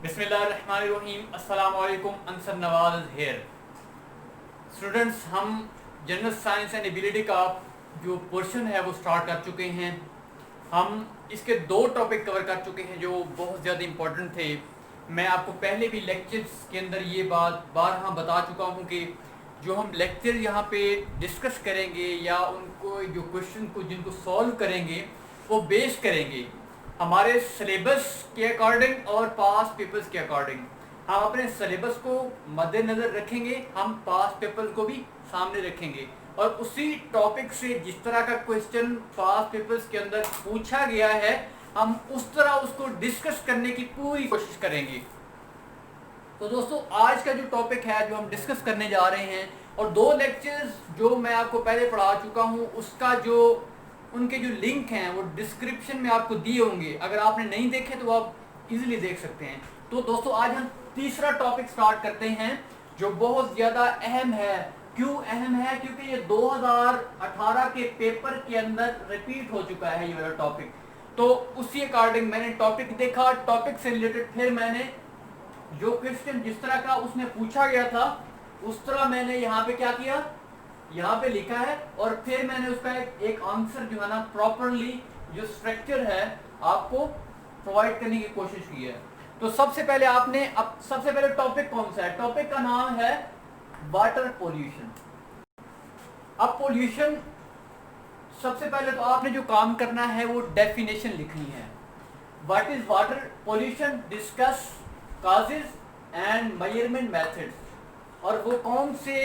बिस्मिल्लाहिर्रहमानिर्रहीम। अस्सलाम वालेकुम। अंसर नवाज हेयर। स्टूडेंट्स, हम जनरल साइंस एंड एबिलिटी का जो पोर्शन है वो स्टार्ट कर चुके हैं। हम इसके दो टॉपिक कवर कर चुके हैं जो बहुत ज़्यादा इम्पोर्टेंट थे। मैं आपको पहले भी लेक्चर्स के अंदर ये बात बारहा बता चुका हूँ कि जो हम लेक्चर यहाँ पे डिस्कस करेंगे या उनको जो क्वेश्चन को जिनको सॉल्व करेंगे वो बेस करेंगे हमारे सिलेबस के अकॉर्डिंग और पास पेपर्स के अकॉर्डिंग। हम अपने सिलेबस को मद्देनज़र रखेंगे, हम पास पेपर्स को भी सामने रखेंगे और उसी टॉपिक से जिस तरह का क्वेश्चन पास पेपर्स के अंदर पूछा गया है हम उस तरह उसको डिस्कस करने की पूरी कोशिश करेंगे। तो दोस्तों, आज का जो टॉपिक है जो हम डिस्कस करने जा रहे हैं और दो लेक्चर्स जो मैं आपको पहले पढ़ा चुका हूँ उसका जो उनके जो लिंक हैं वो डिस्क्रिप्शन में आपको दिए होंगे। अगर आपने नहीं देखे तो आप इजीली देख सकते हैं। तो दोस्तों, आज हम तीसरा टॉपिक स्टार्ट करते हैं जो बहुत ज़्यादा अहम है। क्यों अहम है? क्योंकि ये 2018 के पेपर के अंदर रिपीट हो चुका है ये वाला टॉपिक। तो उसी अकॉर्डिंग मैंने टॉपिक देखा, टॉपिक से रिलेटेड फिर मैंने जो क्वेश्चन जिस तरह का उसमें पूछा गया था उस तरह मैंने यहाँ पे क्या किया, यहाँ पे लिखा है और फिर मैंने उसका एक आंसर जो है ना प्रॉपरली जो स्ट्रक्चर है आपको प्रोवाइड करने की कोशिश की है। तो सबसे पहले टॉपिक कौन सा है? टॉपिक का नाम है वाटर पोल्यूशन। अब पोल्यूशन, सबसे पहले तो आपने जो काम करना है वो डेफिनेशन लिखनी है। What is water pollution, discuss causes and measurement methods. और वो कौन से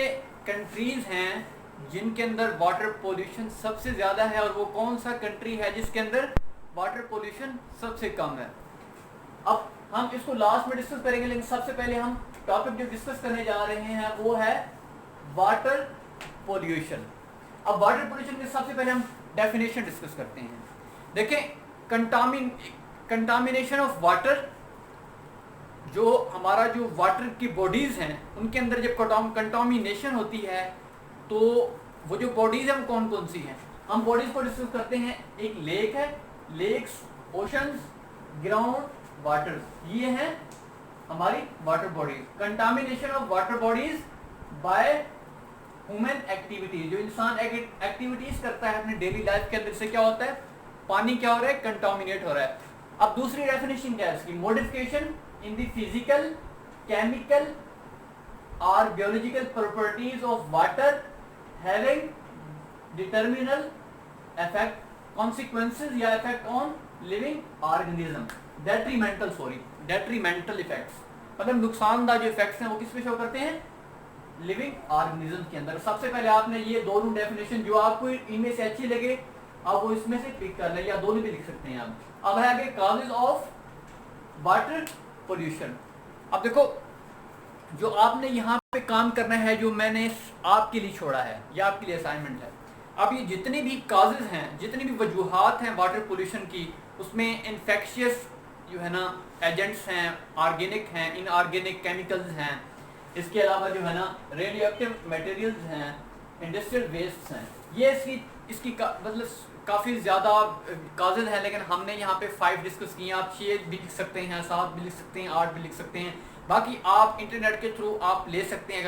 कंट्रीज हैं जिनके अंदर वाटर पोल्यूशन सबसे ज़्यादा है और वो कौन सा कंट्री है जिसके अंदर वाटर पोल्यूशन सबसे कम है। अब हम इसको लास्ट में डिस्कस करेंगे, लेकिन सबसे पहले हम टॉपिक जो डिस्कस करने जा रहे हैं वो है वाटर पोल्यूशन। अब वाटर पोल्यूशन के सबसे पहले हम डेफिनेशन डिस्कस करते हैं। देखें, कंटामिनेशन ऑफ वाटर, जो हमारा जो वाटर की बॉडीज़ हैं उनके अंदर जब कंटामिनेशन होती है तो वो जो बॉडीज़ हैं वो कौन कौन सी हैं, हम बॉडीज़ को डिस्कस करते हैं। एक लेक है, लेक्स, ओशंस, ग्राउंड वाटर्स, ये हैं हमारी water bodies. Contamination of water bodies by human activities, जो इंसान एक्टिविटीज करता है अपनी डेली लाइफ के अंदर से क्या होता है, पानी क्या हो रहा है, कंटामिनेट हो रहा है। अब दूसरी डेफिनेशन क्या है इसकी, modification in the physical, chemical और biological properties of water having detrimental effect, consequences या effect on living organism. Detrimental effects, मतलब नुकसानदायक जो इफेक्ट्स हैं वो किस पे शो करते हैं, लिविंग ऑर्गेनिज्म के अंदर। सबसे पहले आपने ये दोनों डेफिनेशन जो आपको इनमें से अच्छी लगे आप वो इसमें से पिक कर लें या दोनों भी लिख सकते हैं आप। अब है आगे कॉजेज ऑफ वाटर पोल्यूशन। अब देखो, जो आपने यहाँ पे काम करना है जो मैंने आपके लिए छोड़ा है या आपके लिए असाइनमेंट है, अब ये जितनी भी काजेज हैं, जितनी भी वजूहात हैं वाटर पोल्यूशन की, उसमें इन्फेक्शियस जो है ना एजेंट्स हैं, ऑर्गेनिक हैं, इनऑर्गेनिक केमिकल्स हैं, इसके अलावा जो है ना रेडियो एक्टिव मटेरियल्स हैं, इंडस्ट्रियल वेस्ट हैं। ये इसकी मतलब काफ़ी ज़्यादा काजेज हैं, लेकिन हमने यहाँ पे 5 डिस्कस किए हैं। आप 6 भी लिख सकते हैं, 7 भी लिख सकते हैं, 8 भी लिख सकते हैं। बाकी आप इंटरनेट के थ्रू आप ले सकते हैं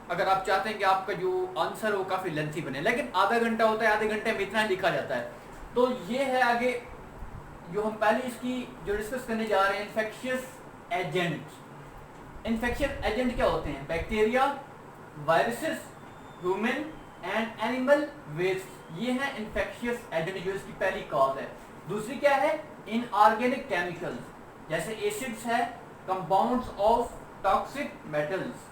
अगर आप चाहते हैं कि आपका जो आंसर हो काफ़ी लेंथी बने, लेकिन आधा घंटा होता है, आधे घंटे में इतना लिखा जाता है। तो ये है आगे जो हम पहले इसकी जो डिस्कस करने जा रहे हैं, इन्फेक्शियस एजेंट। इन्फेक्शियस एजेंट क्या होते हैं? Bacteria, viruses, human and animal waste, ये है इन्फेक्शियस एजेंट जो इसकी पहली कॉज है। दूसरी क्या है? इनऑर्गेनिक केमिकल्स, जैसे एसिड्स है, कंपाउंड्स ऑफ टॉक्सिक मेटल्स।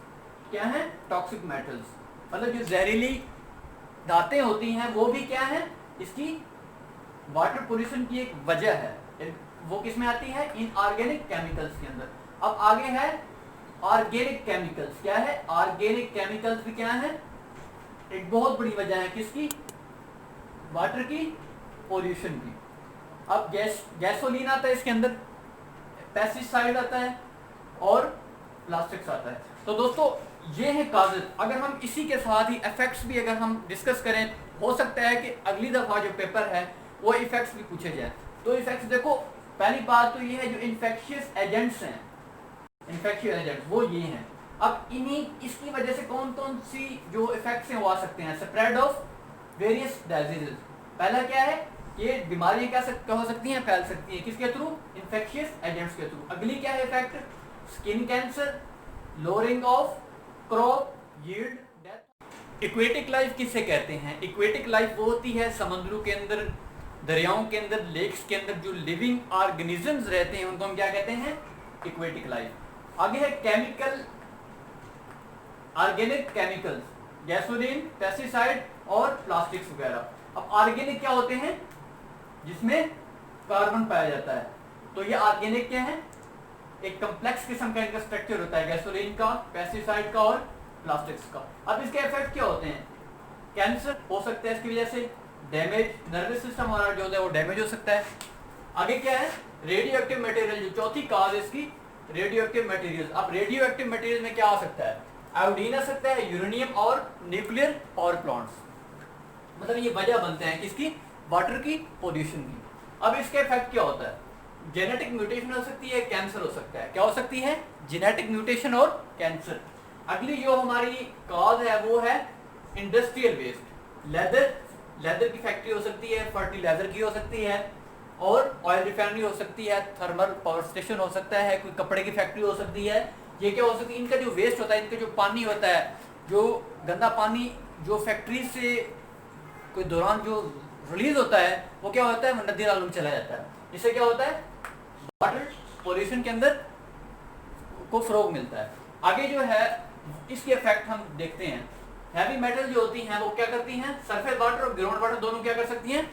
क्या है? टॉक्सिक मेटल्स, मतलब जो जहरीली धातें होती हैं वो भी क्या है, इसकी वाटर पोल्यूशन की एक वजह है। वो किस में आती है? इनऑर्गेनिक केमिकल्स के अंदर। अब आगे है ऑर्गेनिक केमिकल्स। क्या है? ऑर्गेनिक केमिकल्स भी क्या है, एक बहुत बड़ी वजह है किसकी, वाटर की पोल्यूशन की। अब गैसोलीन आता है इसके अंदर, पेस्टिसाइड आता है और प्लास्टिक्स आता है। तो दोस्तों, ये है काजेज। अगर हम इसी के साथ ही इफेक्ट्स भी अगर हम डिस्कस करें, हो सकता है कि अगली दफ़ा जो पेपर है वो इफेक्ट्स भी पूछे जाए। तो इफेक्ट्स देखो, पहली बात तो ये है जो इन्फेक्शियस एजेंट्स हैं इन्फेक्शियस एजेंट्स वो ये हैं। अब इन्हीं इसकी वजह से कौन कौन सी जो इफेक्ट्स हैं वो आ सकते हैं? Spread of various diseases. पहला क्या है? ये बीमारियां क्या हो सकती हैं? फैल सकती हैं किसके थ्रू? इन्फेक्शियस एजेंट्स के थ्रू। अगली क्या है effect? Skin cancer, lowering of crop yield, death. Aquatic life किसे कहते हैं? इक्वेटिक लाइफ वो होती है समुद्रों के अंदर, दरियाओं के अंदर, लेक्स के अंदर जो लिविंग ऑर्गेनिजम्स रहते हैं उनको हम क्या कहते हैं? Aquatic life. आगे है chemical, organic chemicals, gasoline, pesticide और प्लास्टिक्स वगैरह। अब ऑर्गेनिक क्या होते हैं? जिसमें कार्बन पाया जाता है। तो ये ऑर्गेनिक क्या है? एक कम्प्लेक्स किस्म का इनका स्ट्रक्चर होता है, गैसोलीन का, पेस्टिसाइड का और प्लास्टिक्स का। अब इसके इफेक्ट क्या होते हैं? कैंसर हो सकता है इसकी वजह से, डैमेज, नर्वस सिस्टम हमारा जो है वो डैमेज हो सकता है। आगे क्या है? रेडियो एक्टिव मटेरियल, जो चौथी काज है इसकी, रेडियो एक्टिव मटेरियल। अब रेडियो एक्टिव मटेरियल में क्या आ सकता है? आयोडीन आ सकता है, यूरेनियम और न्यूक्लियर पावर प्लांट्स। मतलब ये वजह बनते हैं किसकी? वाटर की, पोल्यूशन की। अब इसका इफेक्ट क्या होता है? जेनेटिक म्यूटेशन हो सकती है, कैंसर हो सकता है। क्या हो सकती है? जेनेटिक म्यूटेशन और कैंसर। अगली जो हमारी कॉज है वो है इंडस्ट्रियल वेस्ट। लेदर की फैक्ट्री हो सकती है, फर्टिलाइजर की हो सकती है और ऑयल रिफाइनरी हो सकती है, थर्मल पावर स्टेशन हो सकता है, कोई कपड़े की फैक्ट्री हो सकती है। ये क्या हो सकती है? इनका जो वेस्ट होता है, इनका जो पानी होता है, जो गंदा पानी जो फैक्ट्री से कोई दौरान जो रिलीज होता है वो क्या होता है? नदी नालों में चला जाता है। इससे क्या होता है? वाटर पोल्यूशन के अंदर को फरोग मिलता है। आगे जो है इसके इफेक्ट हम देखते हैं। हैवी मेटल जो होती हैं वो क्या करती हैं? सरफेस वाटर और ग्राउंड वाटर दोनों क्या कर सकती हैं?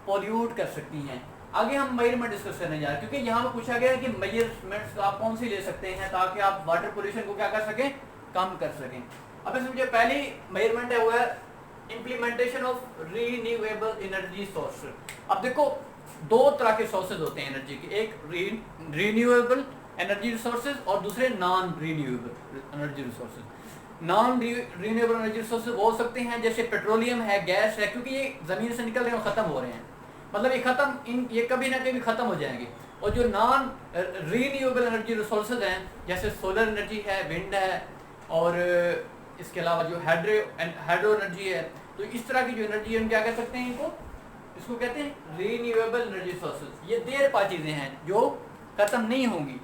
पोल्यूट कर सकती हैं। आगे हम मेजरमेंट डिस्कस करने जा रहे हैं, क्योंकि यहाँ पर पूछा गया है कि मेजरमेंट्स आप कौन सी ले सकते हैं ताकि आप वाटर पोल्यूशन को क्या कर सकें? कम कर सकें। अब इसमें जो पहली मेजरमेंट है वो है implementation of renewable energy source. अब देखो दो तरह के सोर्सेज होते हैं एनर्जी के, एक रीन्यूएबल एनर्जी रिसोर्सेज और दूसरे non renewable energy resources. Non renewable energy resources वो हो सकते हैं जैसे पेट्रोलियम है, गैस है, क्योंकि ये जमीन से निकल रहे हैं, खत्म हो रहे हैं, मतलब ये कभी ना कभी खत्म हो जाएंगे। और जो नॉन रीन्यूएबल एनर्जी रिसोर्सेज हैं जैसे सोलर एनर्जी है, विंड है और इसके अलावा जो हाइड्रो एनर्जी है, तो इस तरह की जो एनर्जी है हम क्या कह सकते हैं? इसको कहते हैं रीन्यूएबल एनर्जी सोर्सेज। ये देर पा चीज़ें हैं जो खत्म नहीं होंगी।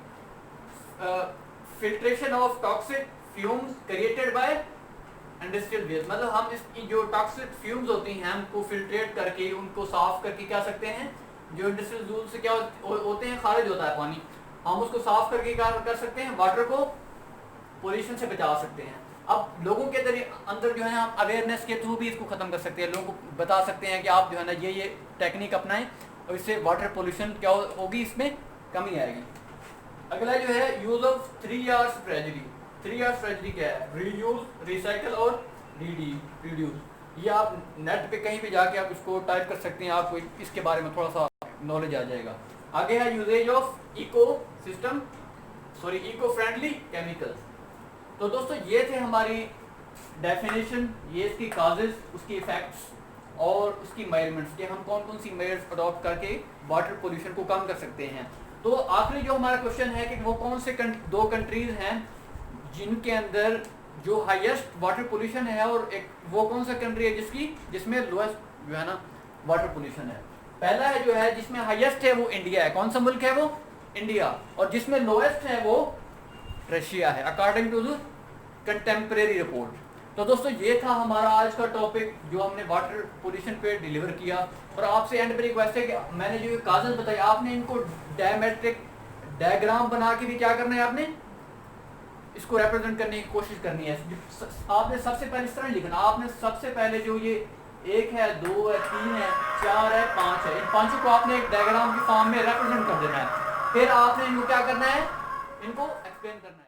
Filtration of toxic fumes created by industrial waste, मतलब हम इसकी जो टॉक्सिक फ्यूम्स होती हैं हमको फिल्ट्रेट करके उनको साफ करके क्या सकते हैं? जो इंडस्ट्रियल यूज से क्या होते हैं? खारिज होता है पानी, हम उसको साफ करके क्या कर सकते हैं? वाटर को पोल्यूशन से बचा सकते हैं। अब लोगों के अंदर जो है हम अवेयरनेस के थ्रू भी इसको खत्म कर सकते हैं। लोगों को बता सकते हैं कि आप जो है ना ये टेक्निक अपनाएं और इससे वाटर पोल्यूशन क्या होगी? इसमें कमी आएगी। अगला जो है use of 3 R's strategy. 3 R's strategy क्या है? रीयूज, रिसाइकल और रिड्यूस। ये आप नेट पे कहीं भी जाके आप इसको टाइप कर सकते हैं, आपको इसके बारे में थोड़ा सा नॉलेज आ जाएगा। आगे है usages of eco friendly chemicals. तो दोस्तों ये थे हमारी डेफिनेशन, ये इसकी काजेज, उसकी इफेक्ट्स और उसकी मेजरमेंट्स कि हम कौन कौन सी मेजर्स अडॉप्ट करके वाटर पोल्यूशन को कम कर सकते हैं। तो आखिरी जो हमारा क्वेश्चन है कि वो कौन से दो कंट्रीज हैं जिनके अंदर जो हाईएस्ट वाटर पोल्यूशन है और एक वो कौन सा कंट्री है जिसमें लोएस्ट जो है ना वाटर पोल्यूशन है। पहला है जो है जिसमें हाईएस्ट है वो इंडिया है। कौन सा मुल्क है वो? इंडिया। और जिसमें लोएस्ट है वो रशिया है, according to the contemporary report. तो दोस्तों ये था हमारा आज का टॉपिक जो हमने वाटर पोल्यूशन पे डिलीवर किया। और आपसे एंड पर रिक्वेस्ट है कि मैंने जो कागज बताई आपने इनको डायमेट्रिक डायग्राम बना के भी क्या करना है? आपने इसको रिप्रेजेंट करने की कोशिश करनी है। आपने सबसे पहले इस तरह लिखना, आपने सबसे पहले जो ये 1 है, 2 है, 3 है, 4 है, 5 है, इन पांचों को आपने एक डायग्राम की फॉर्म में रिप्रेजेंट कर देना है। फिर आपने इनको क्या करना है? इनको एक्सप्लेन करना है।